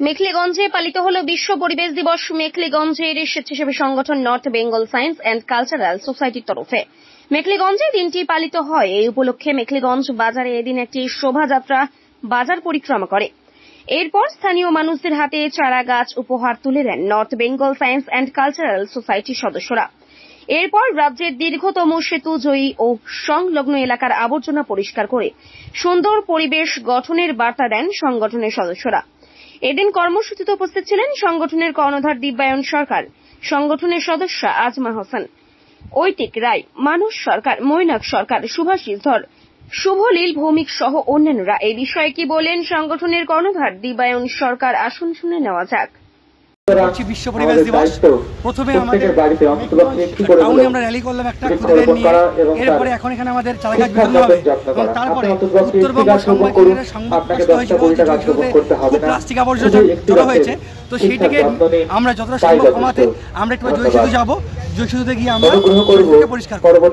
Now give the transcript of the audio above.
মেখলিগঞ্জে পালিত হলো বিশ্ব পরিবেশ দিবস। মেখলিগঞ্জের স্বেচ্ছাসেবী সংগঠন north Bengal science and cultural সোসাইটির তরফে মেখলিগঞ্জে দিনটি পালিত হয়। এই উপলক্ষে মেখলিগঞ্জ বাজারে এদিন একটি শোভাযাত্রা বাজার পরিক্রমা করে। এরপর স্থানীয় মানুষদের হাতে চারা গাছ উপহার তুলে দেন North Bengal science and cultural সোসাইটির সদস্যরা। এরপর রাজ্যের দীর্ঘতম সেতু জয়ী ও সংলগ্ন এলাকার আবর্জনা পরিষ্কার করে সুন্দর পরিবেশ গঠনের বার্তা দেন সংগঠনের সদস্যরা। এদিন কর্মসূচিতে উপস্থিত ছিলেন সংগঠনের কর্ণধার দিব্যায়ন সরকার, সংগঠনের সদস্য আজমা হোসেন, ঐতিক রায়, মানস সরকার, মৈনাক সরকার, সুভাষিস ধর, শুভলীল ভৌমিক সহ অন্যান্যরা। এই বিষয়ে কি বলেন সংগঠনের কর্ণধার দিব্যায়ন সরকার, আসুন শুনে নেওয়া যাক। বিশ্ব পরিবেশ দিবস প্রথমে আমাদের টাউনে আমরা র্যালি করলাম একটা খুদেদের নিয়ে, এরপরে এখন এখানে আমাদের চারা গাছ বিতরণ হবে এবং তারপরে উত্তরবঙ্গ সংবাদপত্রের সংবাদ প্রকাশিত হয়েছিল যে জয়সূতে খুব প্লাস্টিক আবর্জনা জড়ো হয়েছে, তো সেইটাকে আমরা যতটা সম্ভব কমাতে আমরা একটু জয়সূতে যাবো। জয়সূতে গিয়ে আমরা পরিষ্কার করব।